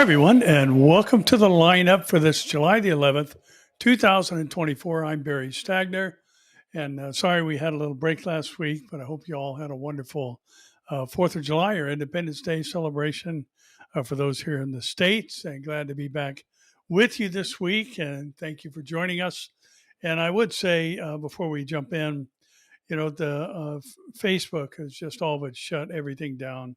everyone, and welcome to the lineup for this July the 11th, 2024. I'm Barry Stagner, and sorry we had a little break last week, but I hope you all had a wonderful 4th of July or Independence Day celebration for those here in the States, and glad to be back with you this week, and thank you for joining us. And I would say, before we jump in, the Facebook has just all but shut everything down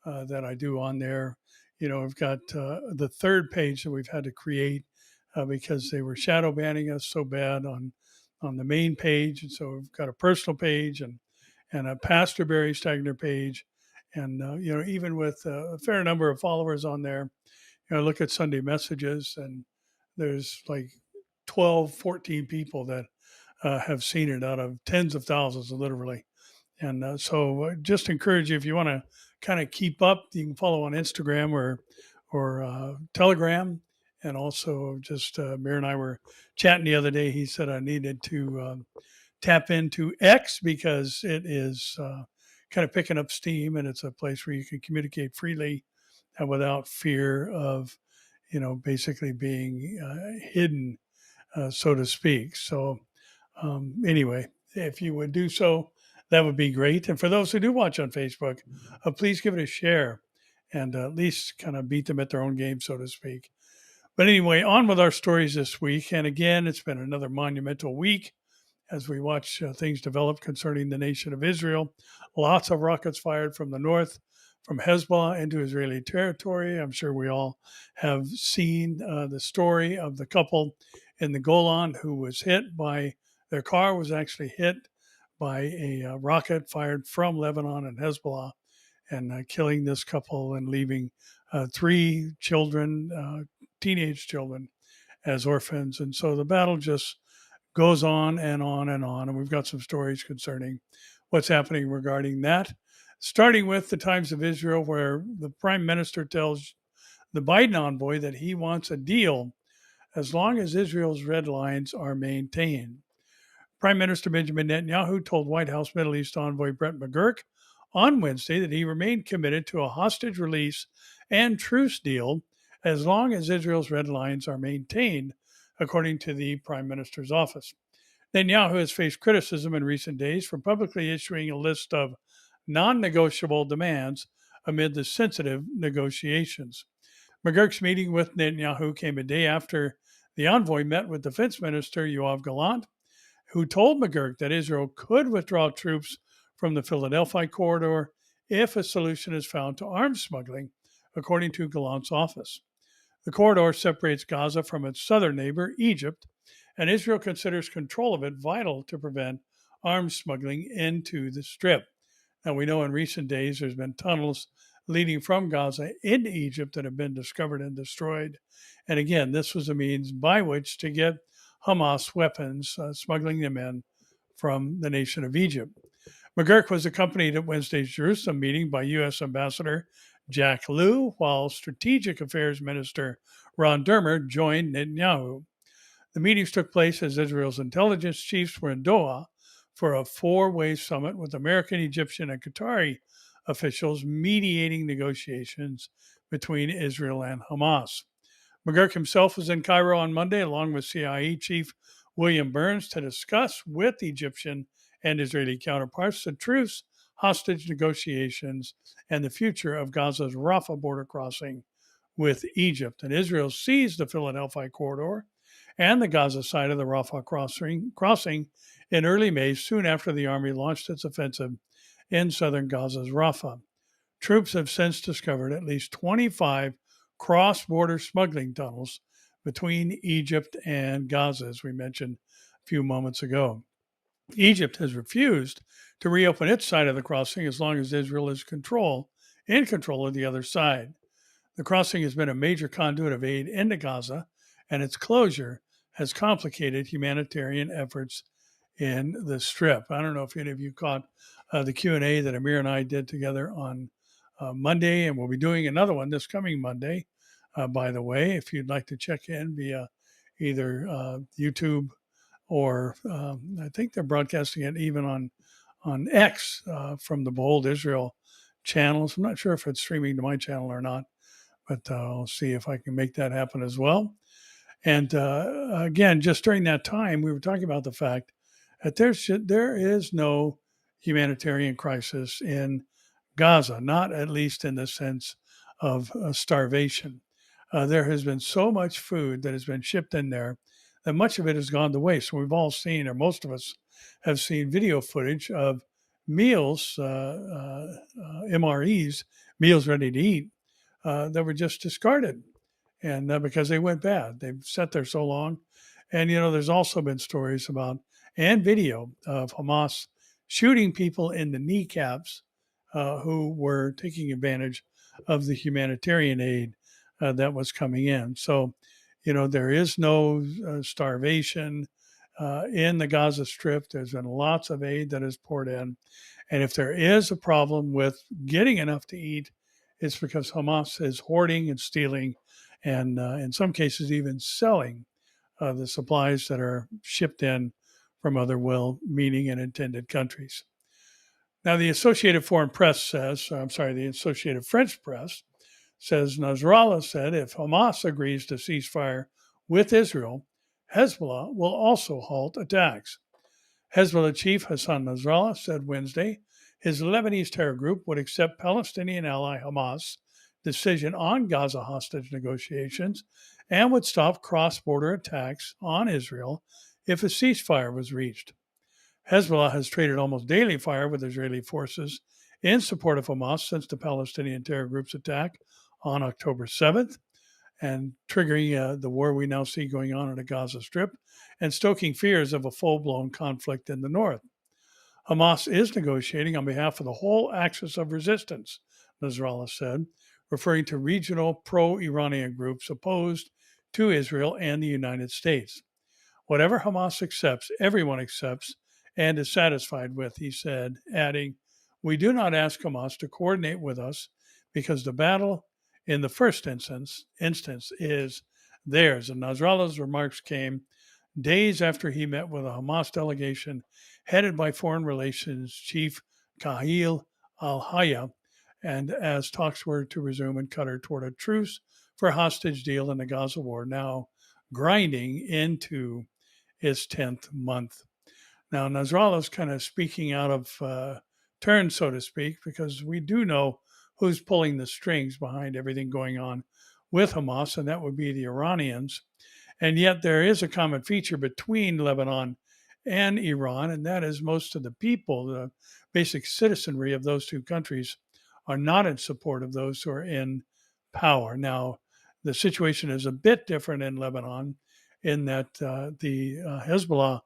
that I do on there. I've got the third page that we've had to create because they were shadow banning us so bad on the main page, and so we've got a personal page and a Pastor Barry Stagner page, and even with a fair number of followers on there, look at Sunday messages, and there's like 12, 14 people that have seen it out of tens of thousands, literally. And so just encourage you, if you want to kind of keep up, you can follow on Instagram or Telegram. And also just Mayor and I were chatting the other day. He said I needed to tap into X because it is kind of picking up steam, and it's a place where you can communicate freely and without fear of, basically being hidden, so to speak. So anyway, if you would do so, that would be great. And for those who do watch on Facebook, please give it a share and at least kind of beat them at their own game, so to speak. But anyway, on with our stories this week. And again, it's been another monumental week as we watch things develop concerning the nation of Israel. Lots of rockets fired from the north, from Hezbollah into Israeli territory. I'm sure we all have seen the story of the couple in the Golan who was hit by, their car was actually hit by a rocket fired from Lebanon and Hezbollah, and killing this couple and leaving three children, teenage children, as orphans. And so the battle just goes on and on and on. And we've got some stories concerning what's happening regarding that, starting with the Times of Israel, where the prime minister tells the Biden envoy that he wants a deal as long as Israel's red lines are maintained. Prime Minister Benjamin Netanyahu told White House Middle East envoy Brett McGurk on Wednesday that he remained committed to a hostage release and truce deal as long as Israel's red lines are maintained, according to the Prime Minister's office. Netanyahu has faced criticism in recent days for publicly issuing a list of non-negotiable demands amid the sensitive negotiations. McGurk's meeting with Netanyahu came a day after the envoy met with Defense Minister Yoav Gallant, who told McGurk that Israel could withdraw troops from the Philadelphia corridor if a solution is found to arms smuggling, according to Gallant's office. The corridor separates Gaza from its southern neighbor, Egypt, and Israel considers control of it vital to prevent arms smuggling into the Strip. Now, we know in recent days there's been tunnels leading from Gaza into Egypt that have been discovered and destroyed. And again, this was a means by which to get Hamas weapons, smuggling them in from the nation of Egypt. McGurk was accompanied at Wednesday's Jerusalem meeting by U.S. Ambassador Jack Lew, while Strategic Affairs Minister Ron Dermer joined Netanyahu. The meetings took place as Israel's intelligence chiefs were in Doha for a four-way summit with American, Egyptian, and Qatari officials mediating negotiations between Israel and Hamas. McGurk himself was in Cairo on Monday, along with CIA Chief William Burns, to discuss with Egyptian and Israeli counterparts the truce, hostage negotiations, and the future of Gaza's Rafah border crossing with Egypt. And Israel seized the Philadelphia corridor and the Gaza side of the Rafah crossing in early May, soon after the army launched its offensive in southern Gaza's Rafah. Troops have since discovered at least 25 cross-border smuggling tunnels between Egypt and Gaza, as we mentioned a few moments ago. Egypt has refused to reopen its side of the crossing as long as Israel is in control of the other side. The crossing has been a major conduit of aid into Gaza, and its closure has complicated humanitarian efforts in the Strip. I don't know if any of you caught the Q&A that Amir and I did together on Monday, and we'll be doing another one this coming Monday, by the way, if you'd like to check in via either YouTube or I think they're broadcasting it even on X from the Behold Israel channels. I'm not sure if it's streaming to my channel or not, but I'll see if I can make that happen as well. And again, just during that time, we were talking about the fact that there is no humanitarian crisis in Gaza, not at least in the sense of starvation. There has been so much food that has been shipped in there that much of it has gone to waste. We've all seen, or most of us have seen, video footage of meals, MREs, meals ready to eat, that were just discarded, and because they went bad. They've sat there so long. And, there's also been stories about and video of Hamas shooting people in the kneecaps who were taking advantage of the humanitarian aid that was coming in. So, there is no starvation in the Gaza Strip. There's been lots of aid that is poured in. And if there is a problem with getting enough to eat, it's because Hamas is hoarding and stealing and in some cases even selling the supplies that are shipped in from other well-meaning and intended countries. Now, the Associated the Associated French press says Nasrallah said if Hamas agrees to ceasefire with Israel, Hezbollah will also halt attacks. Hezbollah chief Hassan Nasrallah said Wednesday his Lebanese terror group would accept Palestinian ally Hamas' decision on Gaza hostage negotiations and would stop cross-border attacks on Israel if a ceasefire was reached. Hezbollah has traded almost daily fire with Israeli forces in support of Hamas since the Palestinian terror group's attack on October 7th, and triggering the war we now see going on in the Gaza Strip and stoking fears of a full-blown conflict in the north. Hamas is negotiating on behalf of the whole axis of resistance, Nasrallah said, referring to regional pro-Iranian groups opposed to Israel and the United States. Whatever Hamas accepts, everyone accepts and is satisfied with, he said, adding, we do not ask Hamas to coordinate with us because the battle in the first instance is theirs. And Nasrallah's remarks came days after he met with a Hamas delegation headed by Foreign Relations Chief Kahil al-Hayya, and as talks were to resume in Qatar toward a truce for a hostage deal in the Gaza war, now grinding into its 10th month. Now, Nasrallah is kind of speaking out of turn, so to speak, because we do know who's pulling the strings behind everything going on with Hamas, and that would be the Iranians. And yet there is a common feature between Lebanon and Iran, and that is most of the people, the basic citizenry of those two countries, are not in support of those who are in power. Now, the situation is a bit different in Lebanon in that the Hezbollah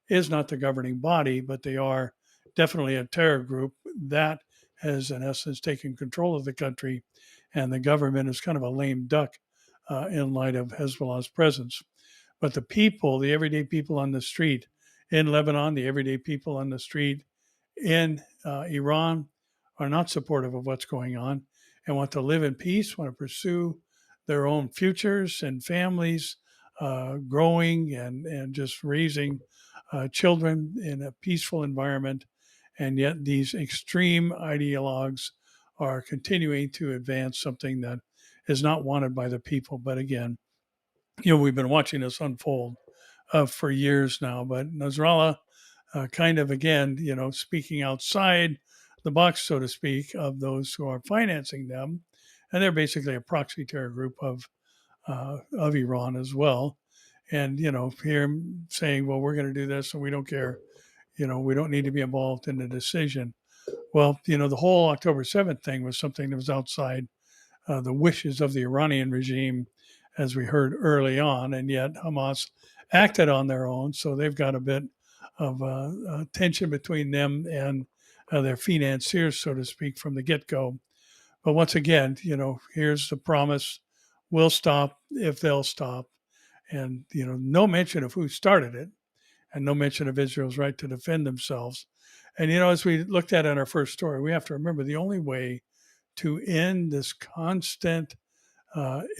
is not the governing body, but they are definitely a terror group that has, in essence, taken control of the country, and the government is kind of a lame duck in light of Hezbollah's presence. But the people, the everyday people on the street in Lebanon, the everyday people on the street in Iran are not supportive of what's going on and want to live in peace, want to pursue their own futures and families, growing and just raising children in a peaceful environment. And yet these extreme ideologues are continuing to advance something that is not wanted by the people. But again, we've been watching this unfold for years now. But Nasrallah kind of, again, speaking outside the box, so to speak, of those who are financing them. And they're basically a proxy terror group of Iran as well. And, here saying, well, we're going to do this and we don't care. We don't need to be involved in the decision. Well, the whole October 7th thing was something that was outside the wishes of the Iranian regime, as we heard early on, and yet Hamas acted on their own. So they've got a bit of tension between them and their financiers, so to speak, from the get-go. But once again, here's the promise: we'll stop if they'll stop. And, no mention of who started it, and no mention of Israel's right to defend themselves. And, as we looked at in our first story, we have to remember the only way to end this constant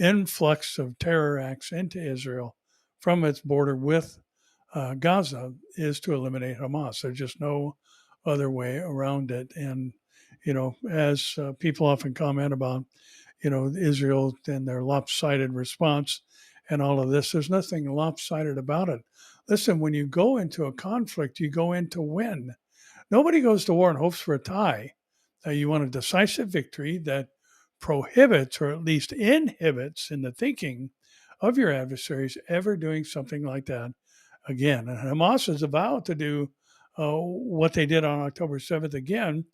influx of terror acts into Israel from its border with Gaza is to eliminate Hamas. There's just no other way around it. And, as people often comment about, Israel and their lopsided response and all of this. There's nothing lopsided about it. Listen, when you go into a conflict, you go in to win. Nobody goes to war and hopes for a tie. You want a decisive victory that prohibits or at least inhibits in the thinking of your adversaries ever doing something like that again. And Hamas is about to do what they did on October 7th again.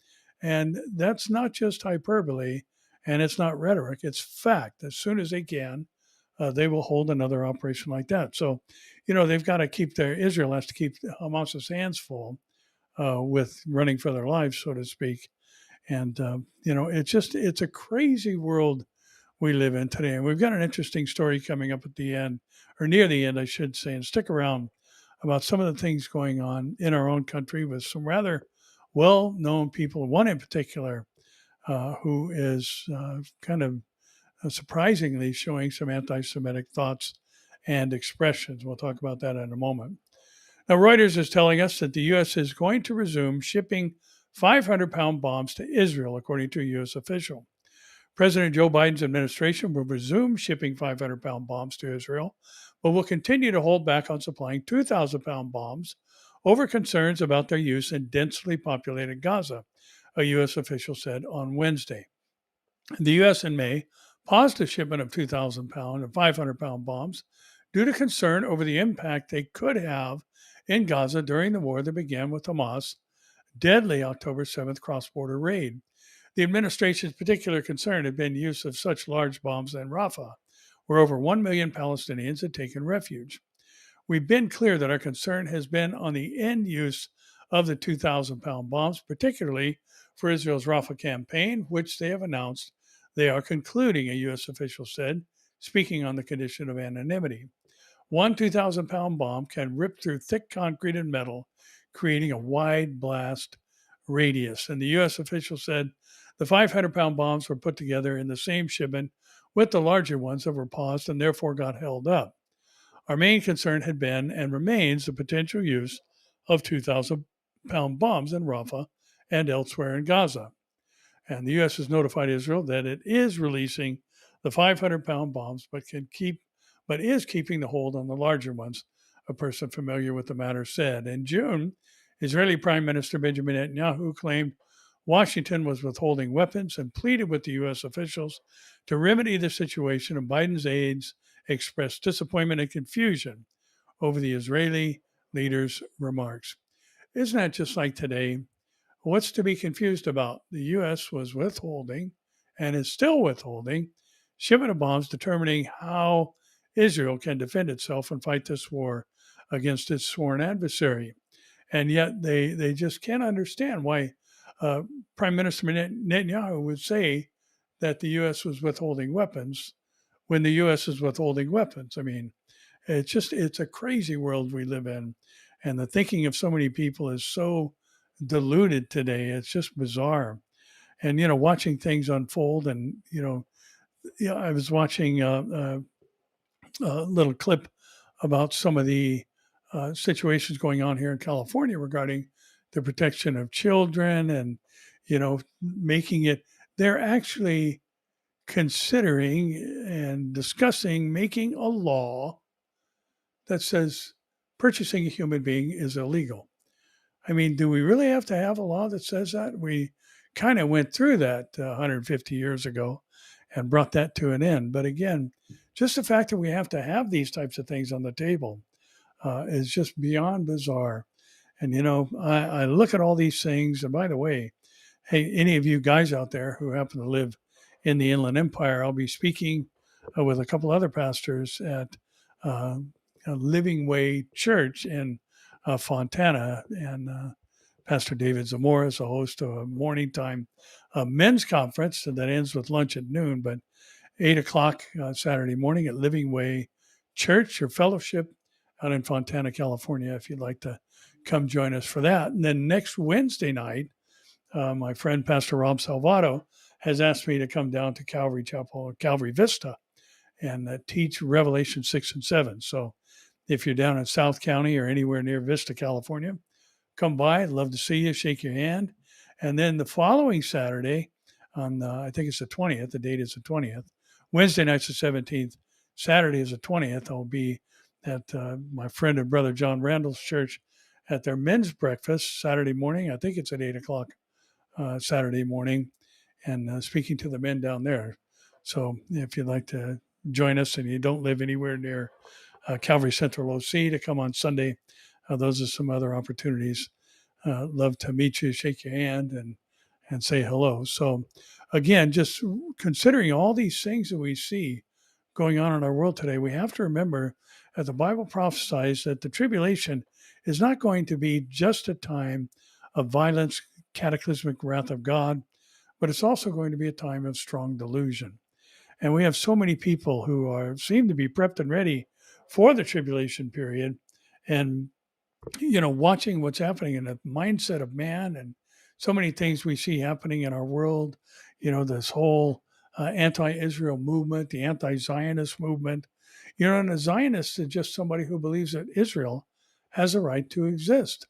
And that's not just hyperbole and it's not rhetoric, it's fact. As soon as they can, they will hold another operation like that. So, they've got to Israel has to keep Hamas's hands full with running for their lives, so to speak. And, it's a crazy world we live in today. And we've got an interesting story coming up at the end, or near the end, I should say, and stick around about some of the things going on in our own country with some rather well known people, one in particular who is kind of surprisingly showing some anti Semitic thoughts and expressions. We'll talk about that in a moment. Now, Reuters is telling us that the U.S. is going to resume shipping 500-pound bombs to Israel, according to a U.S. official. President Joe Biden's administration will resume shipping 500-pound bombs to Israel, but will continue to hold back on supplying 2,000-pound bombs over concerns about their use in densely populated Gaza, a U.S. official said on Wednesday. The U.S. in May paused the shipment of 2,000-pound and 500-pound bombs due to concern over the impact they could have in Gaza during the war that began with Hamas' deadly October 7th cross-border raid. The administration's particular concern had been use of such large bombs in Rafah, where over 1 million Palestinians had taken refuge. We've been clear that our concern has been on the end use of the 2,000-pound bombs, particularly for Israel's Rafah campaign, which they have announced they are concluding, a U.S. official said, speaking on the condition of anonymity. One 2,000-pound bomb can rip through thick concrete and metal, creating a wide blast radius. And the U.S. official said the 500-pound bombs were put together in the same shipment with the larger ones that were paused and therefore got held up. Our main concern had been and remains the potential use of 2,000-pound bombs in Rafah and elsewhere in Gaza. And the U.S. has notified Israel that it is releasing the 500-pound bombs, but is keeping the hold on the larger ones, a person familiar with the matter said. In June, Israeli Prime Minister Benjamin Netanyahu claimed Washington was withholding weapons and pleaded with the U.S. officials to remedy the situation, and Biden's aides expressed disappointment and confusion over the Israeli leader's remarks. Isn't that just like today? What's to be confused about? The U.S. was withholding and is still withholding shipment of bombs, determining how Israel can defend itself and fight this war against its sworn adversary. And yet they just can't understand why Prime Minister Netanyahu would say that the U.S. was withholding weapons when the U.S. is withholding weapons. I mean, it's a crazy world we live in. And the thinking of so many people is so diluted today. It's just bizarre. And, watching things unfold and, I was watching a little clip about some of the situations going on here in California regarding the protection of children and, making it, they're actually considering and discussing making a law that says purchasing a human being is illegal. I mean, do we really have to have a law that says that? We kind of went through that 150 years ago and brought that to an end. But again, just the fact that we have to have these types of things on the table is just beyond bizarre. And, I look at all these things. And by the way, hey, any of you guys out there who happen to live in the Inland Empire, I'll be speaking with a couple other pastors at Living Way Church in Fontana. And Pastor David Zamora is a host of a morning time men's conference that ends with lunch at noon, but 8 o'clock Saturday morning at Living Way Church or Fellowship out in Fontana, California, if you'd like to come join us for that. And then next Wednesday night, my friend Pastor Rob Salvato has asked me to come down to Calvary Chapel, Calvary Vista, and teach Revelation 6 and 7. So if you're down in South County or anywhere near Vista, California, come by. I'd love to see you, shake your hand. And then the following Saturday, on, I think it's the 20th. The date is the 20th. Wednesday night's the 17th. Saturday is the 20th. I'll be at my friend and brother John Randall's church at their men's breakfast Saturday morning. I think it's at 8 o'clock Saturday morning, and speaking to the men down there. So if you'd like to join us and you don't live anywhere near Calvary Central OC to come on Sunday, those are some other opportunities. Love to meet you, shake your hand, and say hello. So again, just considering all these things that we see going on in our world today, we have to remember that the Bible prophesies that the tribulation is not going to be just a time of violence, cataclysmic wrath of God, but it's also going to be a time of strong delusion. And we have so many people who seem to be prepped and ready for the tribulation period, and watching what's happening in the mindset of man, and so many things we see happening in our world. This whole anti-Israel movement, the anti-Zionist movement. And a Zionist is just somebody who believes that Israel has a right to exist.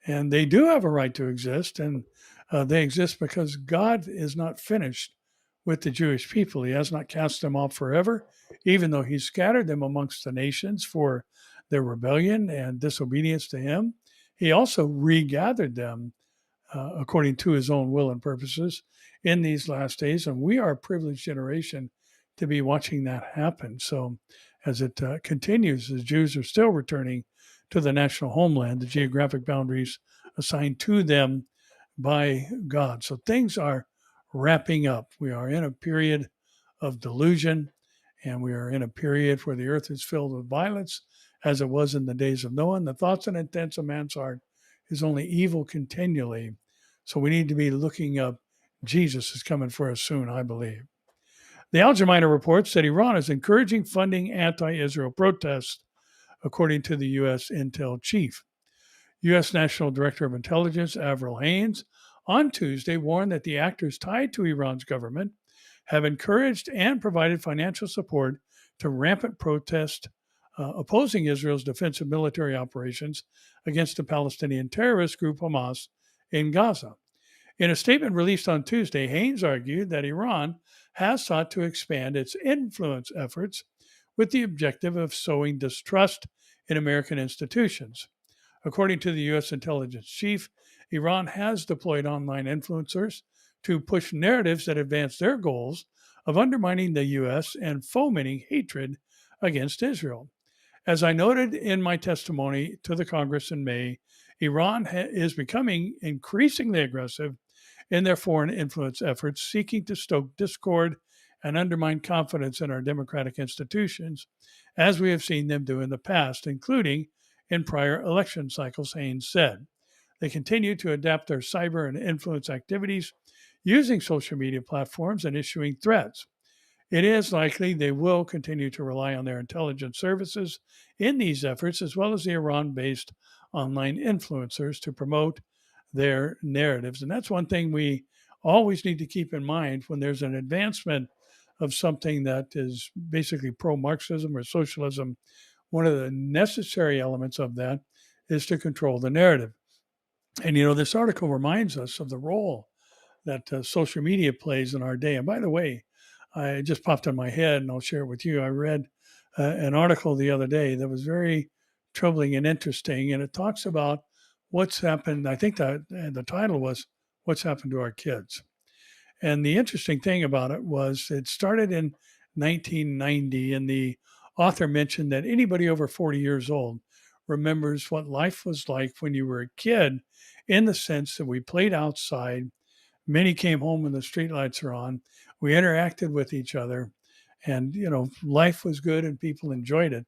And they do have a right to exist, and they exist because God is not finished with the Jewish people. He has not cast them off forever, even though he scattered them amongst the nations for their rebellion and disobedience to him. He also regathered them according to his own will and purposes in these last days. And we are a privileged generation to be watching that happen. So as it continues, the Jews are still returning to the national homeland, the geographic boundaries assigned to them by God. So things are wrapping up. We are in a period of delusion, and we are in a period where the earth is filled with violence, as it was in the days of Noah. And the thoughts and intents of man's heart is only evil continually. So we need to be looking up. Jesus is coming for us soon, I believe. The Al Jazeera reports that Iran is encouraging funding anti-Israel protests, according to the U.S. Intel chief. U.S. National Director of Intelligence Avril Haines on Tuesday warned that the actors tied to Iran's government have encouraged and provided financial support to rampant protest opposing Israel's defensive military operations against the Palestinian terrorist group Hamas in Gaza. In a statement released on Tuesday, Haines argued that Iran has sought to expand its influence efforts with the objective of sowing distrust in American institutions. According to the U.S. intelligence chief, Iran has deployed online influencers to push narratives that advance their goals of undermining the U.S. and fomenting hatred against Israel. As I noted in my testimony to the Congress in May, Iran is becoming increasingly aggressive in their foreign influence efforts, seeking to stoke discord and undermine confidence in our democratic institutions, as we have seen them do in the past, including in prior election cycles, Haines said. They continue to adapt their cyber and influence activities using social media platforms and issuing threats. It is likely they will continue to rely on their intelligence services in these efforts, as well as the Iran-based online influencers to promote their narratives. And that's one thing we always need to keep in mind when there's an advancement of something that is basically pro-Marxism or socialism. One of the necessary elements of that is to control the narrative. And, this article reminds us of the role that social media plays in our day. And by the way, it just popped in my head, and I'll share it with you. I read an article the other day that was very troubling and interesting, and it talks about what's happened. I think that the title was "What's Happened to Our Kids." And the interesting thing about it was it started in 1990, and the author mentioned that anybody over 40 years old remembers what life was like when you were a kid, in the sense that we played outside. Many came home when the streetlights are on. We interacted with each other, and life was good and people enjoyed it.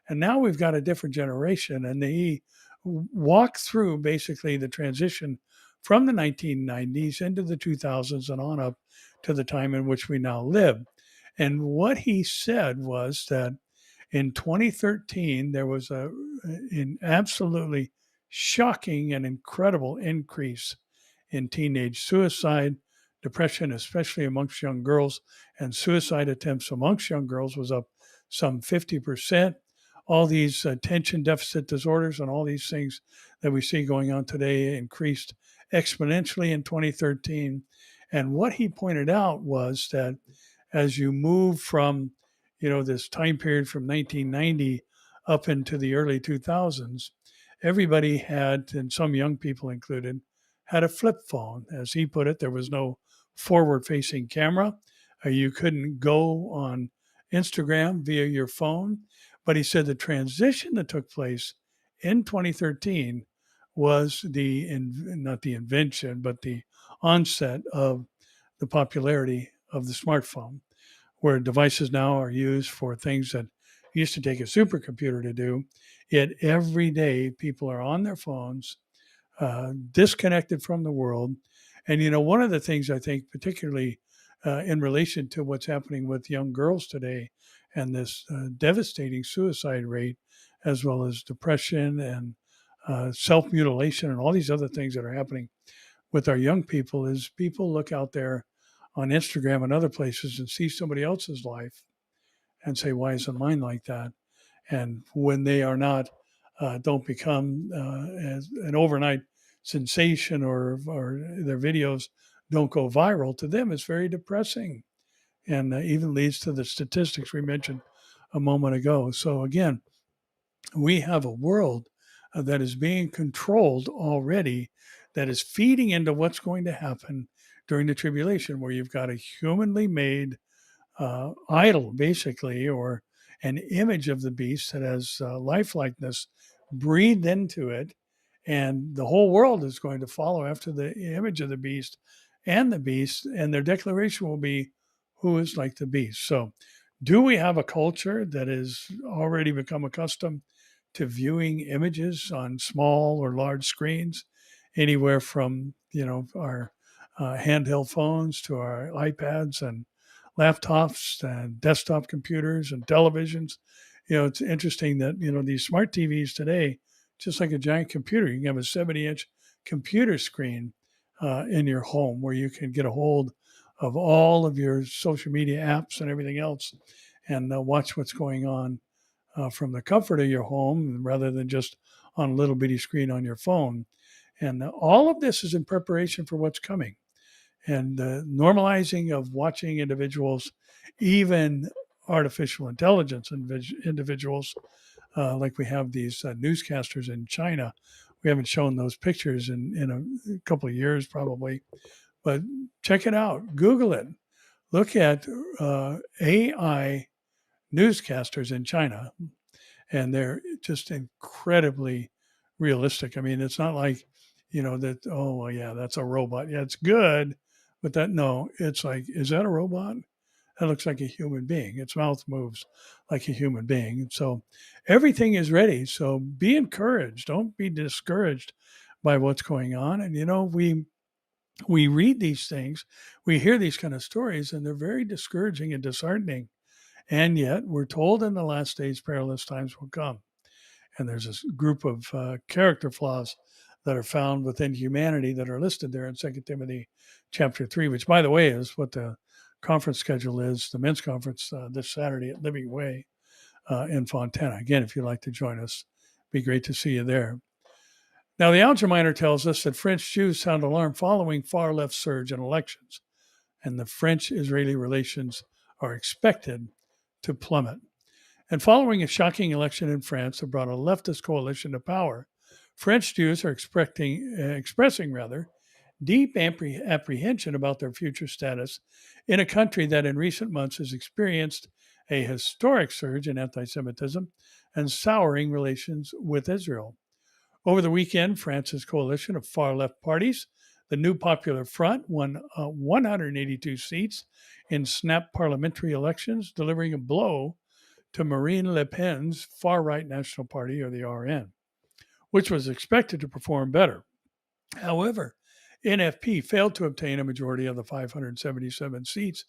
And now we've got a different generation, and they walk through basically the transition from the 1990s into the 2000s and on up to the time in which we now live. And what he said was that in 2013, there was an absolutely shocking and incredible increase in teenage suicide, depression, especially amongst young girls, and suicide attempts amongst young girls was up some 50%. All these attention deficit disorders and all these things that we see going on today increased exponentially in 2013. And what he pointed out was that as you move from, this time period from 1990 up into the early 2000s, everybody had, and some young people included, had a flip phone. As he put it, there was no forward facing camera. You couldn't go on Instagram via your phone. But he said the transition that took place in 2013 was not the invention, but the onset of the popularity of the smartphone, where devices now are used for things that used to take a supercomputer to do. Yet every day, people are on their phones, disconnected from the world. And, one of the things I think, particularly in relation to what's happening with young girls today and this devastating suicide rate, as well as depression and self mutilation and all these other things that are happening with our young people, is people look out there on Instagram and other places and see somebody else's life and say, why isn't mine like that? And when they are not, don't become as an overnight sensation, or their videos don't go viral, to them it's very depressing, and even leads to the statistics we mentioned a moment ago. So again, we have a world that is being controlled already, that is feeding into what's going to happen during the tribulation, where you've got a humanly made idol, basically, or an image of the beast that has lifelikeness breathed into it. And the whole world is going to follow after the image of the beast, and their declaration will be, who is like the beast? So, do we have a culture that has already become accustomed to viewing images on small or large screens, anywhere from, our handheld phones to our iPads and laptops and desktop computers and televisions? It's interesting that, these smart TVs today, just like a giant computer, you can have a 70-inch computer screen in your home, where you can get a hold of all of your social media apps and everything else, and watch what's going on from the comfort of your home, rather than just on a little bitty screen on your phone. And all of this is in preparation for what's coming. And the normalizing of watching individuals, even artificial intelligence individuals, like we have these newscasters in China. We haven't shown those pictures in a couple of years, probably, but check it out. Google it. Look at AI newscasters in China, and they're just incredibly realistic. I mean, it's not like, that, oh, well, yeah, that's a robot. Yeah, it's good, but no, it's like, is that a robot? That looks like a human being. Its mouth moves like a human being. And so everything is ready. So be encouraged. Don't be discouraged by what's going on. And, we read these things, we hear these kind of stories, and they're very discouraging and disheartening. And yet we're told in the last days, perilous times will come. And there's this group of character flaws that are found within humanity that are listed there in 2 Timothy chapter 3, which, by the way, is what the conference schedule is, the men's conference this Saturday at Living Way in Fontana. Again, if you'd like to join us, it'd be great to see you there. Now, the Algerminer tells us that French Jews sound alarm following far left surge in elections, and the French-Israeli relations are expected to plummet. And following a shocking election in France that brought a leftist coalition to power, French Jews are expressing deep apprehension about their future status in a country that in recent months has experienced a historic surge in anti-Semitism and souring relations with Israel. Over the weekend, France's coalition of far-left parties, the New Popular Front, won 182 seats in snap parliamentary elections, delivering a blow to Marine Le Pen's far-right National Party, or the RN, which was expected to perform better. However, NFP failed to obtain a majority of the 577 seats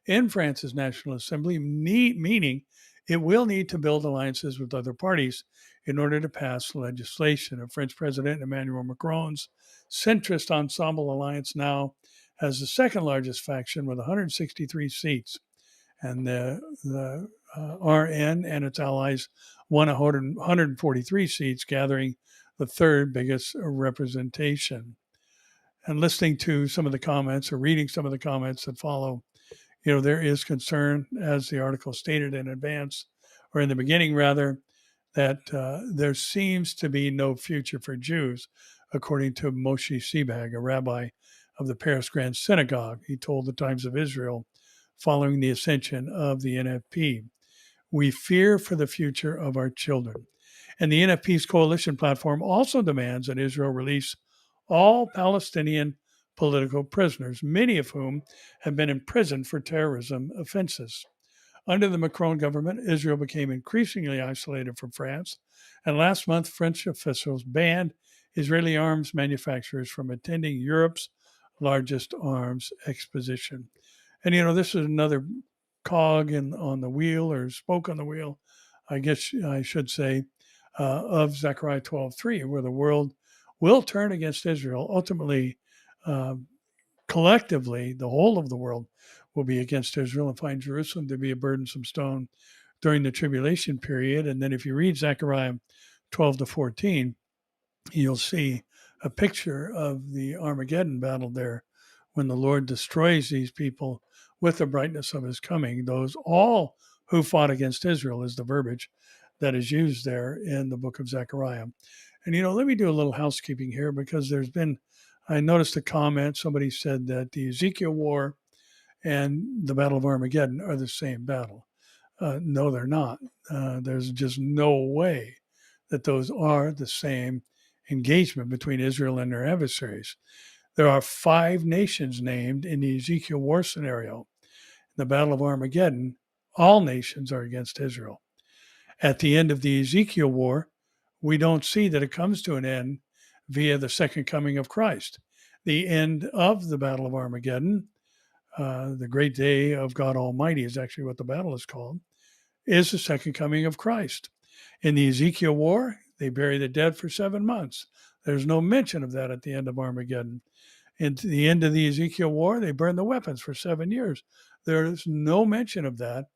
in France's National Assembly, meaning it will need to build alliances with other parties in order to pass legislation. And French President Emmanuel Macron's centrist Ensemble Alliance now has the second largest faction with 163 seats. And the RN and its allies won 143 seats, gathering the third biggest representation. And listening to some of the comments or reading some of the comments that follow, there is concern, as the article stated in advance, or in the beginning rather, that there seems to be no future for Jews, according to Moshe Sebag, a rabbi of the Paris Grand Synagogue. He told the Times of Israel following the ascension of the NFP, "We fear for the future of our children." And the NFP's coalition platform also demands that Israel release all Palestinian political prisoners, many of whom have been imprisoned for terrorism offenses. Under the Macron government, Israel became increasingly isolated from France, and last month, French officials banned Israeli arms manufacturers from attending Europe's largest arms exposition. And, this is another cog on the wheel, or spoke on the wheel, I guess I should say, of Zechariah 12:3, where the world will turn against Israel. Ultimately, collectively, the whole of the world will be against Israel and find Jerusalem to be a burdensome stone during the tribulation period. And then if you read Zechariah 12-14, you'll see a picture of the Armageddon battle there, when the Lord destroys these people with the brightness of his coming. Those all who fought against Israel is the verbiage that is used there in the book of Zechariah. And, let me do a little housekeeping here, because I noticed a comment. Somebody said that the Ezekiel War and the Battle of Armageddon are the same battle. No, they're not. There's just no way that those are the same engagement between Israel and their adversaries. There are 5 nations named in the Ezekiel War scenario. In the Battle of Armageddon, all nations are against Israel. At the end of the Ezekiel War, we don't see that it comes to an end via the second coming of Christ. The end of the Battle of Armageddon, the great day of God Almighty is actually what the battle is called, is the second coming of Christ. In the Ezekiel War, they bury the dead for 7 months. There's no mention of that at the end of Armageddon. At the end of the Ezekiel War, they burn the weapons for 7 years. There is no mention of that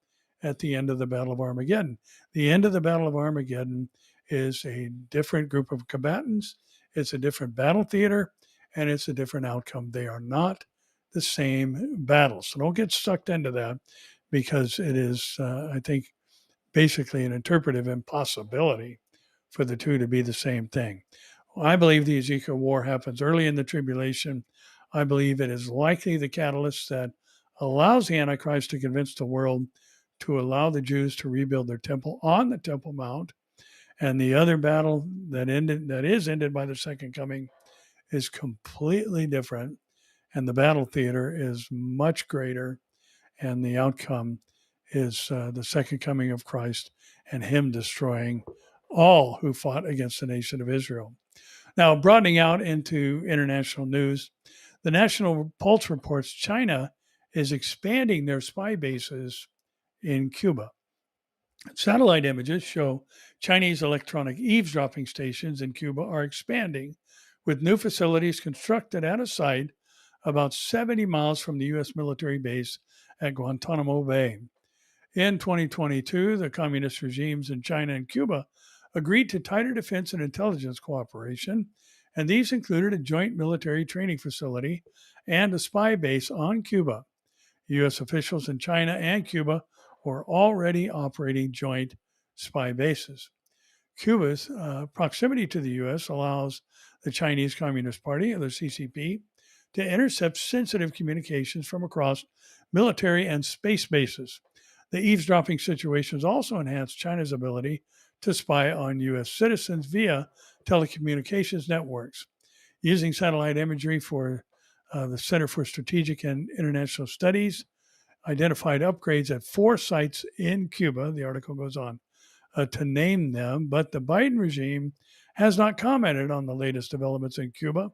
at the end of the Battle of Armageddon. The end of the Battle of Armageddon is a different group of combatants. It's a different battle theater, and it's a different outcome. They are not the same battle. So don't get sucked into that, because it is, I think, basically an interpretive impossibility for the two to be the same thing. I believe the Ezekiel War happens early in the tribulation. I believe it is likely the catalyst that allows the Antichrist to convince the world to allow the Jews to rebuild their temple on the Temple Mount. And the other battle that is ended by the second coming is completely different. And the battle theater is much greater. And the outcome is the second coming of Christ and him destroying all who fought against the nation of Israel. Now, broadening out into international news, the National Pulse reports China is expanding their spy bases in Cuba. Satellite images show Chinese electronic eavesdropping stations in Cuba are expanding, with new facilities constructed at a site about 70 miles from the U.S. military base at Guantanamo Bay. In 2022, the communist regimes in China and Cuba agreed to tighter defense and intelligence cooperation, and these included a joint military training facility and a spy base on Cuba. U.S. officials in China and Cuba were already operating joint spy bases. Cuba's proximity to the U.S. allows the Chinese Communist Party, or the CCP, to intercept sensitive communications from across military and space bases. The eavesdropping situations also enhance China's ability to spy on U.S. citizens via telecommunications networks. Using satellite imagery for the Center for Strategic and International Studies identified upgrades at 4 sites in Cuba. The article goes on to name them, but the Biden regime has not commented on the latest developments in Cuba.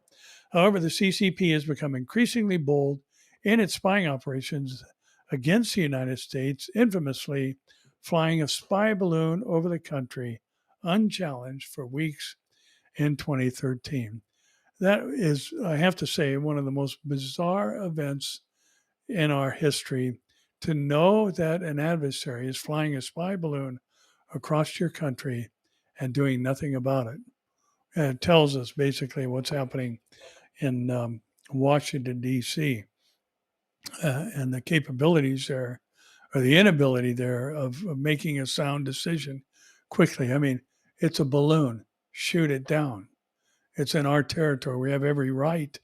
However, the CCP has become increasingly bold in its spying operations against the United States, infamously flying a spy balloon over the country unchallenged for weeks in 2013. That is, I have to say, one of the most bizarre events in our history, to know that an adversary is flying a spy balloon across your country and doing nothing about it. And it tells us basically what's happening in Washington, D.C., and the capabilities there, or the inability there of making a sound decision quickly. I mean, it's a balloon, shoot it down. It's in our territory. We have every right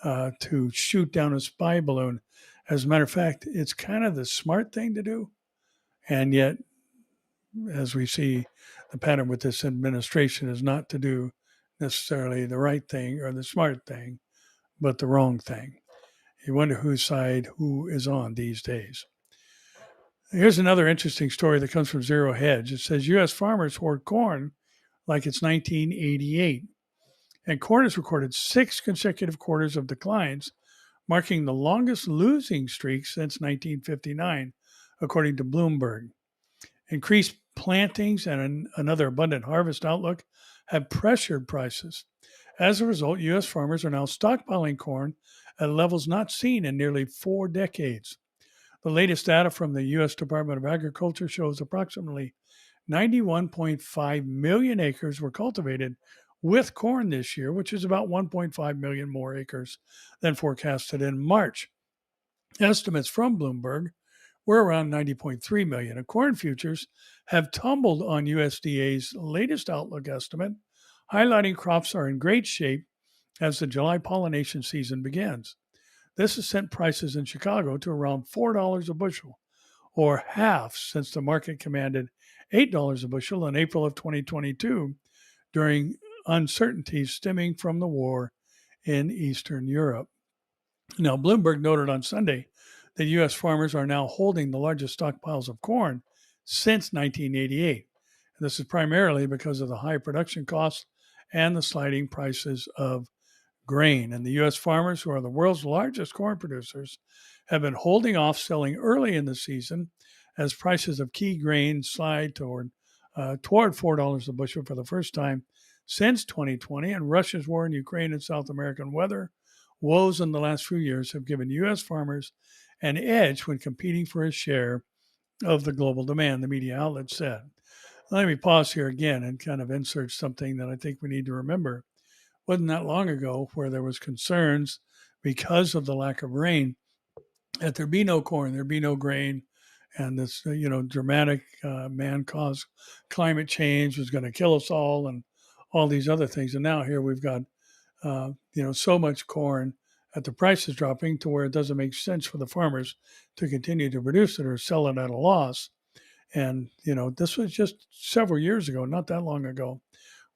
to shoot down a spy balloon. As a matter of fact, it's kind of the smart thing to do. And yet, as we see, the pattern with this administration is not to do necessarily the right thing or the smart thing, but the wrong thing. You wonder whose side who is on these days. Here's another interesting story that comes from Zero Hedge. It says U.S. farmers hoard corn like it's 1988. And corn has recorded 6 consecutive quarters of declines, marking the longest losing streak since 1959, according to Bloomberg. Increased plantings and another abundant harvest outlook have pressured prices. As a result, U.S. farmers are now stockpiling corn at levels not seen in nearly 4 decades. The latest data from the U.S. Department of Agriculture shows approximately 91.5 million acres were cultivated with corn this year, which is about 1.5 million more acres than forecasted in March. Estimates from Bloomberg were around 90.3 million, and corn futures have tumbled on USDA's latest outlook estimate, highlighting crops are in great shape as the July pollination season begins. This has sent prices in Chicago to around $4 a bushel, or half since the market commanded $8 a bushel in April of 2022 during uncertainties stemming from the war in Eastern Europe. Now, Bloomberg noted on Sunday that U.S. farmers are now holding the largest stockpiles of corn since 1988. And this is primarily because of the high production costs and the sliding prices of grain. And the U.S. farmers, who are the world's largest corn producers, have been holding off selling early in the season as prices of key grains slide toward $4 a bushel for the first time since 2020. And Russia's war in Ukraine and South American weather woes in the last few years have given U.S. farmers an edge when competing for a share of the global demand, the media outlet said. Let me pause here again and kind of insert something that I think we need to remember. Wasn't that long ago where there was concerns because of the lack of rain that there be no corn, there be no grain, and this dramatic man-caused climate change was going to kill us all, and all these other things. And now here we've got so much corn at the prices dropping to where it doesn't make sense for the farmers to continue to produce it or sell it at a loss. And this was just several years ago, not that long ago,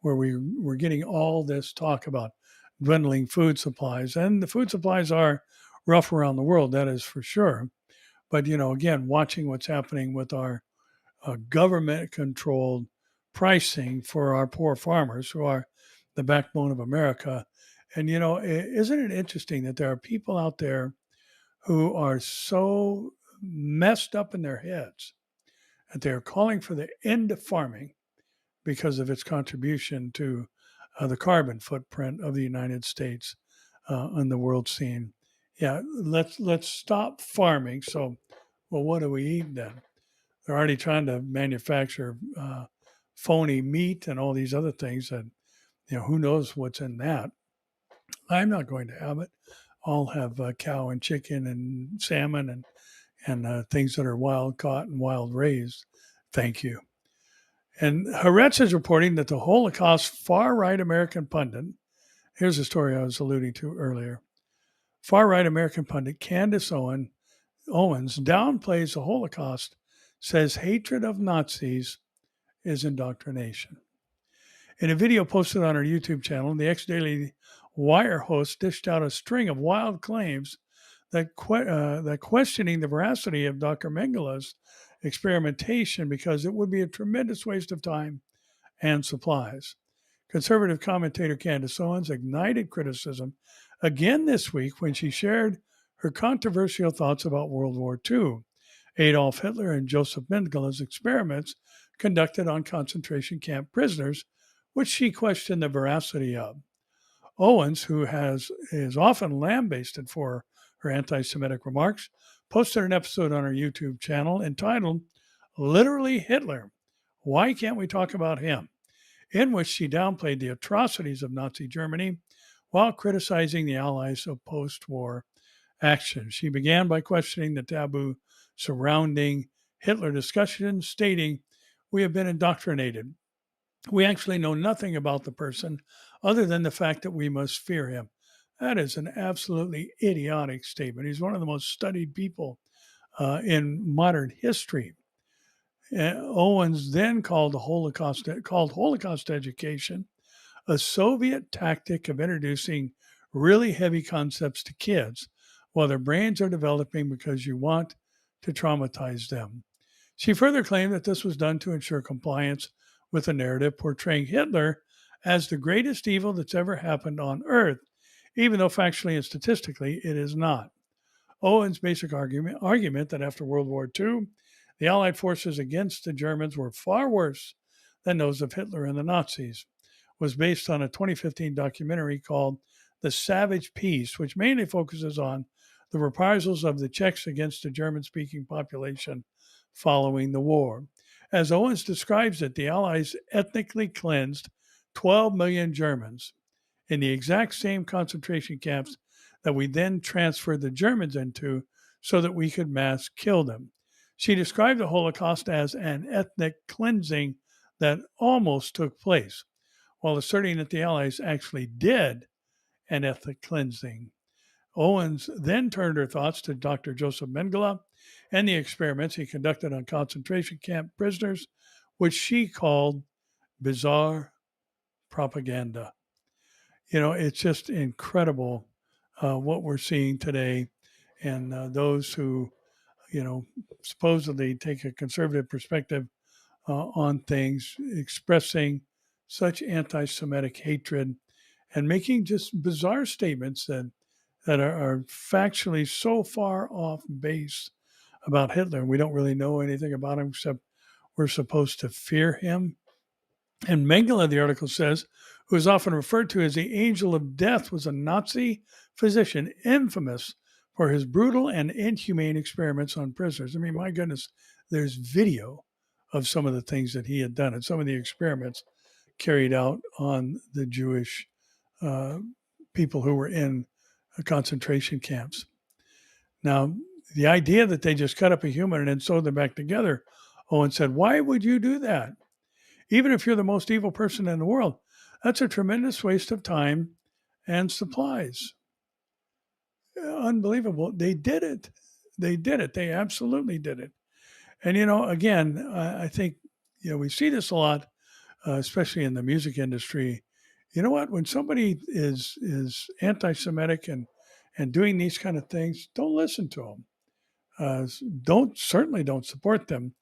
where we were getting all this talk about dwindling food supplies. And the food supplies are rough around the world, that is for sure. But, again, watching what's happening with our government-controlled pricing for our poor farmers, who are the backbone of America. And, isn't it interesting that there are people out there who are so messed up in their heads that they're calling for the end of farming because of its contribution to the carbon footprint of the United States on the world scene. Yeah, let's stop farming. So, well, what do we eat then? They're already trying to manufacture phony meat and all these other things that, who knows what's in that. I'm not going to have it. I'll have cow and chicken and salmon and things that are wild caught and wild raised. Thank you. And Haaretz is reporting that the Holocaust far-right American pundit, here's the story I was alluding to earlier, far-right American pundit Candace Owens downplays the Holocaust, says hatred of Nazis is indoctrination. In a video posted on her YouTube channel, the ex-Daily Wire host dished out a string of wild claims that questioning the veracity of Dr. Mengele's experimentation because it would be a tremendous waste of time and supplies. Conservative commentator Candace Owens ignited criticism again this week when she shared her controversial thoughts about World War II, Adolf Hitler and Joseph Mengele's experiments conducted on concentration camp prisoners, which she questioned the veracity of. Owens, who is often lambasted for her anti-Semitic remarks, posted an episode on her YouTube channel entitled Literally Hitler, Why Can't We Talk About Him?, in which she downplayed the atrocities of Nazi Germany while criticizing the Allies of post-war action. She began by questioning the taboo surrounding Hitler discussion, stating, "We have been indoctrinated. We actually know nothing about the person other than the fact that we must fear him." That is an absolutely idiotic statement. He's one of the most studied people in modern history. Owens then called Holocaust education a Soviet tactic of introducing really heavy concepts to kids while their brains are developing because you want to traumatize them. She further claimed that this was done to ensure compliance with a narrative portraying Hitler as the greatest evil that's ever happened on Earth, even though factually and statistically it is not. Owen's basic argument that after World War II, the Allied forces against the Germans were far worse than those of Hitler and the Nazis was based on a 2015 documentary called The Savage Peace, which mainly focuses on the reprisals of the Czechs against the German-speaking population following the war. As Owens describes it, the Allies ethnically cleansed 12 million Germans in the exact same concentration camps that we then transferred the Germans into so that we could mass kill them. She described the Holocaust as an ethnic cleansing that almost took place, while asserting that the Allies actually did an ethnic cleansing. Owens then turned her thoughts to Dr. Joseph Mengele and the experiments he conducted on concentration camp prisoners, which she called bizarre propaganda. It's just incredible what we're seeing today. And those who, supposedly take a conservative perspective on things, expressing such anti-Semitic hatred and making just bizarre statements that are factually so far off base about Hitler. We don't really know anything about him except we're supposed to fear him. And Mengele, the article says, who is often referred to as the angel of death, was a Nazi physician infamous for his brutal and inhumane experiments on prisoners. I mean, my goodness, there's video of some of the things that he had done and some of the experiments carried out on the Jewish people who were in concentration camps. Now, the idea that they just cut up a human and then sewed them back together, Owen said, why would you do that? Even if you're the most evil person in the world, that's a tremendous waste of time and supplies. Unbelievable. They did it. They did it. They absolutely did it. And, again, I think, we see this a lot, especially in the music industry. You know what? When somebody is anti-Semitic and doing these kind of things, don't listen to them. Certainly don't support them.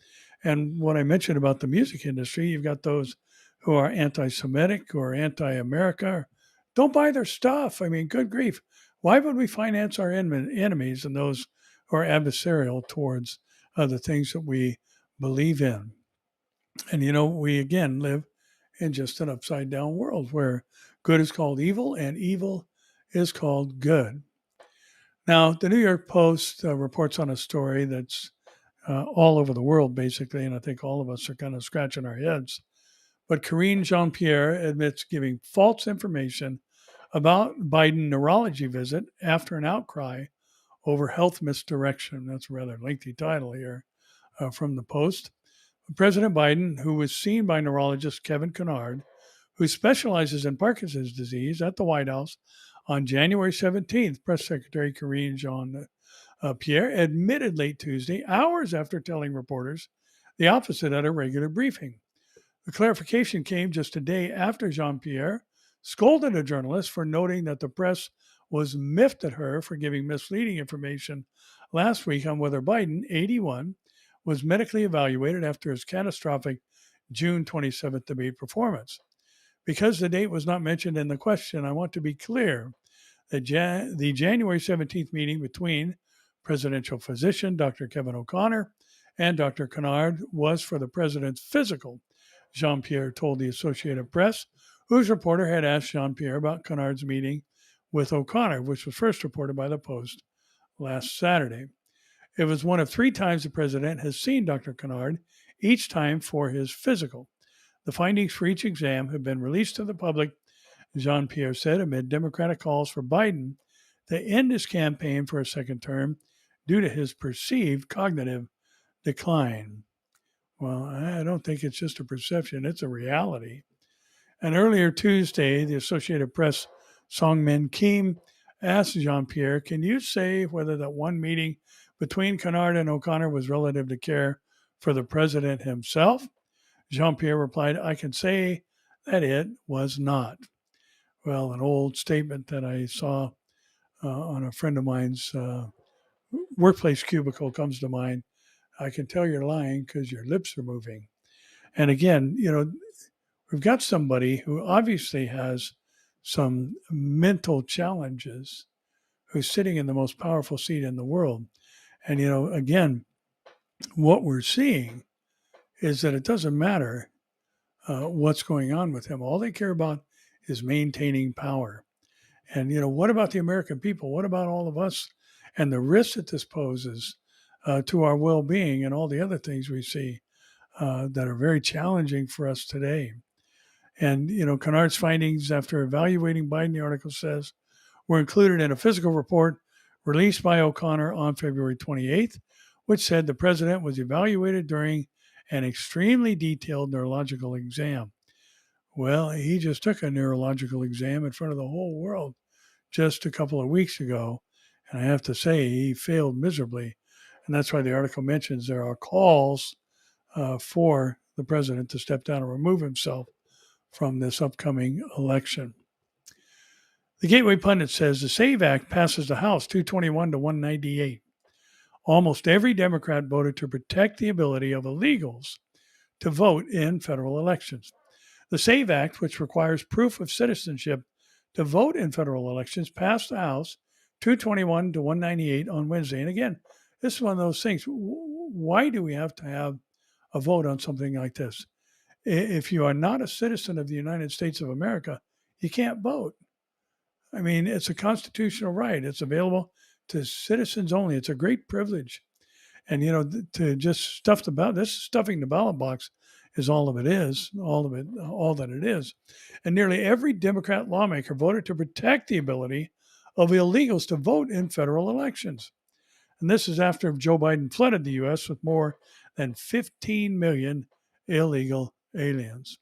And what I mentioned about the music industry, you've got those who are anti-Semitic, who are anti-America. Don't buy their stuff. I mean, good grief. Why would we finance our enemies and those who are adversarial towards the things that we believe in? And, we again live in just an upside down world where good is called evil and evil is called good. Now, the New York Post reports on a story that's all over the world, basically, and I think all of us are kind of scratching our heads. But Karine Jean-Pierre admits giving false information about Biden neurology visit after an outcry over health misdirection. That's a rather lengthy title here from the Post. President Biden, who was seen by neurologist Kevin Kennard, who specializes in Parkinson's disease at the White House on January 17th, Press Secretary Karine Jean-Pierre admitted late Tuesday, hours after telling reporters the opposite at a regular briefing. The clarification came just a day after Jean-Pierre scolded a journalist for noting that the press was miffed at her for giving misleading information last week on whether Biden, 81, was medically evaluated after his catastrophic June 27th debate performance. Because the date was not mentioned in the question, I want to be clear that the January 17th meeting between presidential physician Dr. Kevin O'Connor and Dr. Kennard was for the president's physical, Jean-Pierre told the Associated Press, whose reporter had asked Jean-Pierre about Kennard's meeting with O'Connor, which was first reported by the Post last Saturday. It was one of 3 times the president has seen Dr. Kennard, each time for his physical. The findings for each exam have been released to the public, Jean-Pierre said amid Democratic calls for Biden to end his campaign for a second term due to his perceived cognitive decline. Well, I don't think it's just a perception, it's a reality. And earlier Tuesday, the Associated Press Song Min Kim asked Jean-Pierre, can you say whether that one meeting between Kennard and O'Connor was relative to care for the president himself? Jean-Pierre replied, I can say that it was not. Well, an old statement that I saw on a friend of mine's workplace cubicle comes to mind. I can tell you're lying because your lips are moving. And again, we've got somebody who obviously has some mental challenges, who's sitting in the most powerful seat in the world. And, again, what we're seeing is that it doesn't matter what's going on with him. All they care about is maintaining power. And, what about the American people? What about all of us and the risks that this poses to our well-being and all the other things we see that are very challenging for us today? And, Kennard's findings after evaluating Biden, the article says, were included in a physical report released by O'Connor on February 28th, which said the president was evaluated during an extremely detailed neurological exam. Well, he just took a neurological exam in front of the whole world just a couple of weeks ago. And I have to say, he failed miserably. And that's why the article mentions there are calls for the president to step down and remove himself from this upcoming election. The Gateway Pundit says the SAVE Act passes the House 221 to 198. Almost every Democrat voted to protect the ability of illegals to vote in federal elections. The SAVE Act, which requires proof of citizenship to vote in federal elections, passed the House 221 to 198 on Wednesday. And again, this is one of those things. Why do we have to have a vote on something like this? If you are not a citizen of the United States of America, you can't vote. I mean, it's a constitutional right. It's available to citizens only. It's a great privilege. And, to just stuffing the ballot box is all that it is. And nearly every Democrat lawmaker voted to protect the ability of illegals to vote in federal elections. And this is after Joe Biden flooded the U.S. with more than 15 million illegal aliens.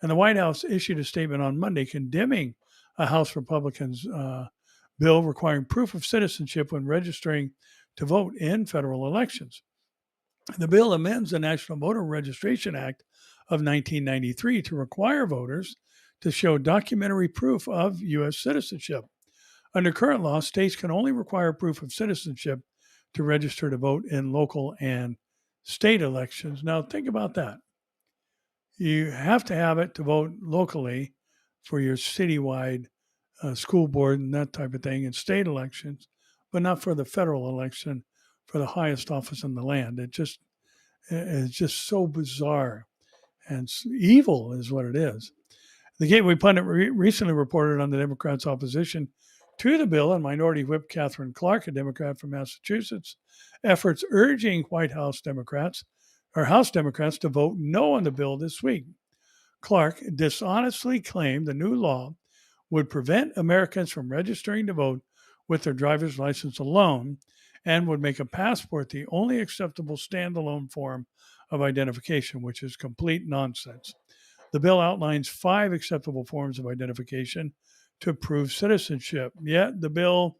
And the White House issued a statement on Monday condemning a House Republicans' bill requiring proof of citizenship when registering to vote in federal elections. The bill amends the National Voter Registration Act of 1993 to require voters to show documentary proof of U.S. citizenship. Under current law, states can only require proof of citizenship to register to vote in local and state elections. Now, think about that. You have to have it to vote locally for your citywide school board and that type of thing in state elections, but not for the federal election for the highest office in the land. It's just so bizarre and evil is what it is. The Gateway Pundit recently reported on the Democrats' opposition to the bill and Minority Whip Catherine Clark, a Democrat from Massachusetts, efforts urging House Democrats to vote no on the bill this week. Clark dishonestly claimed the new law would prevent Americans from registering to vote with their driver's license alone and would make a passport the only acceptable standalone form of identification, which is complete nonsense. The bill outlines 5 acceptable forms of identification to prove citizenship, yet the bill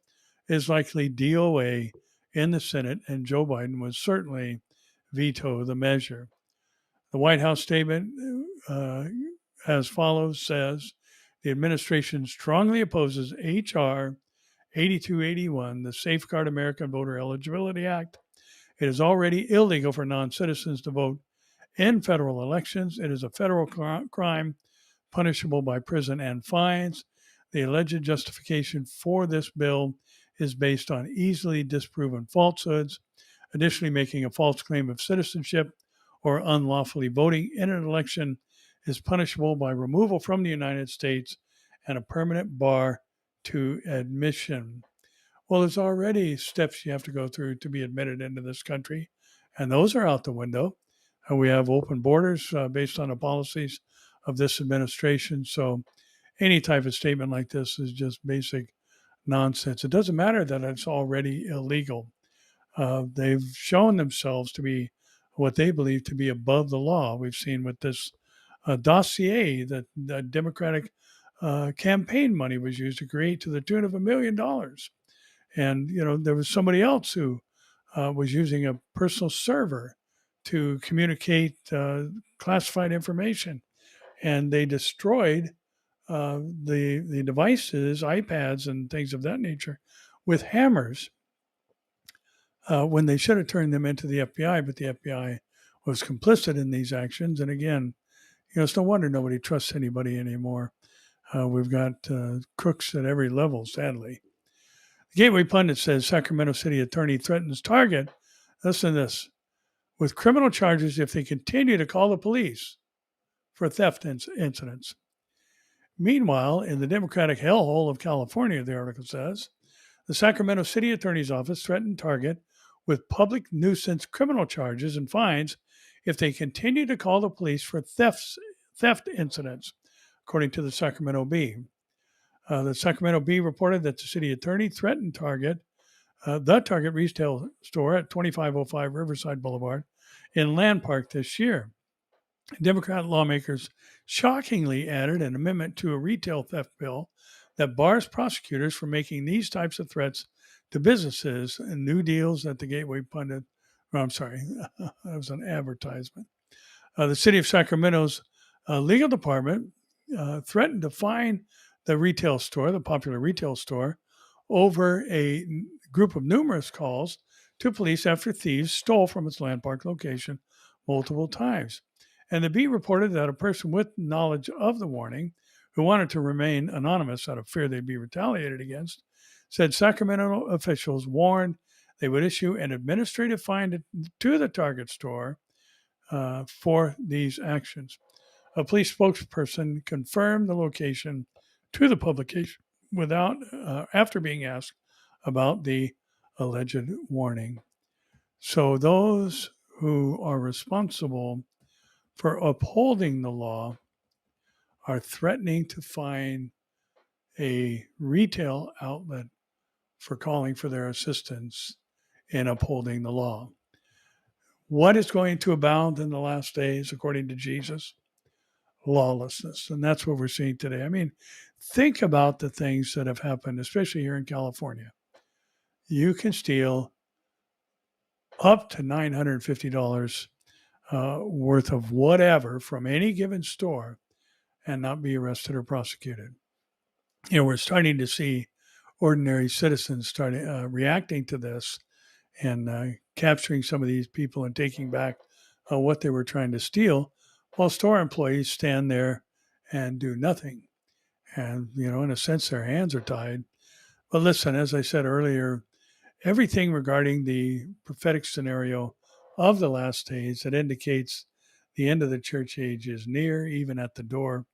is likely DOA in the Senate, and Joe Biden would certainly veto the measure. The White House statement as follows says, the administration strongly opposes H.R. 8281, the Safeguard American Voter Eligibility Act. It is already illegal for non-citizens to vote in federal elections. It is a federal crime punishable by prison and fines. The alleged justification for this bill is based on easily disproven falsehoods. Additionally, making a false claim of citizenship or unlawfully voting in an election is punishable by removal from the United States and a permanent bar to admission. Well, there's already steps you have to go through to be admitted into this country, and those are out the window. We have open borders based on the policies of this administration. So any type of statement like this is just basic nonsense. It doesn't matter that it's already illegal. They've shown themselves to be what they believe to be above the law. We've seen with this dossier that the Democratic campaign money was used to create to the tune of $1 million. And, there was somebody else who was using a personal server to communicate classified information. And they destroyed the devices, iPads, and things of that nature with hammers when they should have turned them into the FBI, but the FBI was complicit in these actions. And again, it's no wonder nobody trusts anybody anymore. We've got crooks at every level, sadly. The Gateway Pundit says Sacramento City attorney threatens Target, listen to this, with criminal charges if they continue to call the police for theft incidents. Meanwhile, in the Democratic hellhole of California, the article says, the Sacramento City Attorney's Office threatened Target with public nuisance criminal charges and fines if they continue to call the police for theft incidents, according to the Sacramento Bee. The Sacramento Bee reported that the city attorney threatened Target, the Target retail store at 2505 Riverside Boulevard in Land Park this year. Democrat lawmakers shockingly added an amendment to a retail theft bill that bars prosecutors from making these types of threats to businesses and new deals at the Gateway Pundit. Oh, I'm sorry, that was an advertisement. The city of Sacramento's legal department threatened to fine the retail store, the popular retail store, over a group of numerous calls to police after thieves stole from its Land Park location multiple times. And the Bee reported that a person with knowledge of the warning, who wanted to remain anonymous out of fear they'd be retaliated against, said Sacramento officials warned they would issue an administrative fine to the Target store for these actions. A police spokesperson confirmed the location to the publication after being asked about the alleged warning. So those who are responsible for upholding the law are threatening to fine a retail outlet for calling for their assistance in upholding the law. What is going to abound in the last days, according to Jesus? Lawlessness. And that's what we're seeing today. I mean, think about the things that have happened, especially here in California. You can steal up to $950 worth of whatever from any given store and not be arrested or prosecuted. We're starting to see ordinary citizens reacting to this and capturing some of these people and taking back what they were trying to steal, while store employees stand there and do nothing. And, in a sense, their hands are tied. But listen, as I said earlier, everything regarding the prophetic scenario of the last days that indicates the end of the church age is near, even at the door,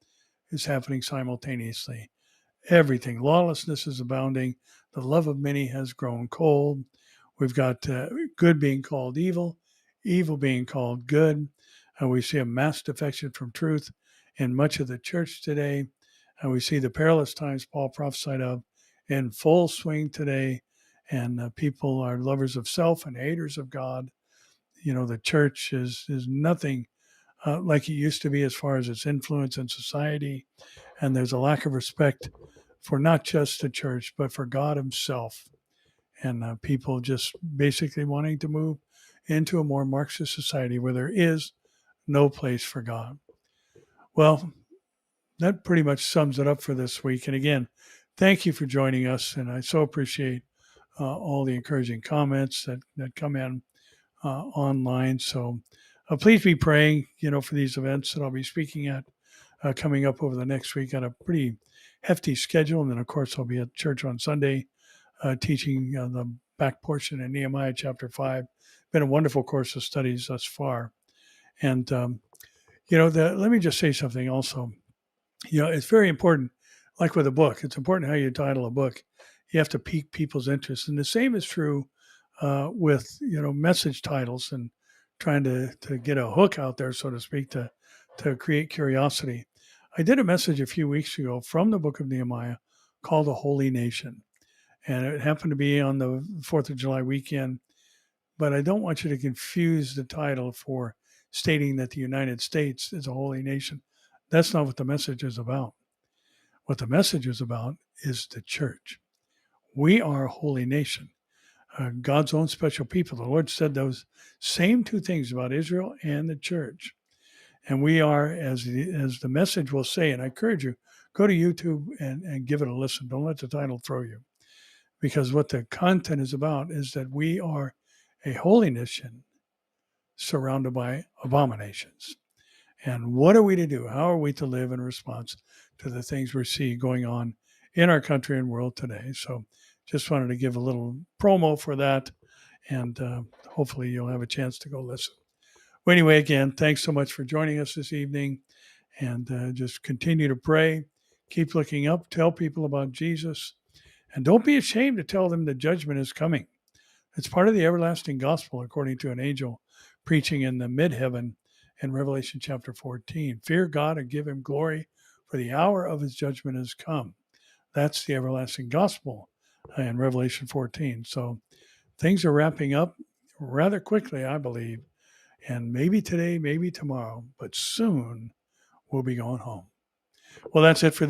is happening simultaneously. Everything. Lawlessness is abounding. The love of many has grown cold. We've got good being called evil, evil being called good. And we see a mass defection from truth in much of the church today. And we see the perilous times Paul prophesied of in full swing today. And people are lovers of self and haters of God. The church is nothing like it used to be as far as its influence in society. And there's a lack of respect for not just the church, but for God himself. And people just basically wanting to move into a more Marxist society where there is no place for God. Well, that pretty much sums it up for this week. And again, thank you for joining us. And I so appreciate all the encouraging comments that come in online. So please be praying, for these events that I'll be speaking at coming up over the next week. Got a pretty hefty schedule. And then, of course, I'll be at church on Sunday teaching the back portion in Nehemiah chapter 5. Been a wonderful course of studies thus far. And, let me just say something also. It's very important, like with a book, it's important how you title a book. You have to pique people's interest. And the same is true with, message titles and trying to get a hook out there, so to speak, to create curiosity. I did a message a few weeks ago from the book of Nehemiah called The Holy Nation. And it happened to be on the 4th of July weekend. But I don't want you to confuse the title for stating that the United States is a holy nation. That's not what the message is about. What the message is about is the church. We are a holy nation, God's own special people. The Lord said those same two things about Israel and the church. And we are, as the message will say, and I encourage you, go to YouTube and give it a listen. Don't let the title throw you. Because what the content is about is that we are a holy nation surrounded by abominations. And what are we to do? How are we to live in response to the things we see going on in our country and world today? So just wanted to give a little promo for that. And hopefully you'll have a chance to go listen. Well, anyway, again, thanks so much for joining us this evening. And just continue to pray. Keep looking up. Tell people about Jesus. And don't be ashamed to tell them the judgment is coming. It's part of the everlasting gospel, according to an angel preaching in the mid-heaven in Revelation chapter 14. Fear God and give him glory, for the hour of his judgment has come. That's the everlasting gospel in Revelation 14. So things are wrapping up rather quickly, I believe. And maybe today, maybe tomorrow, but soon we'll be going home. Well, that's it for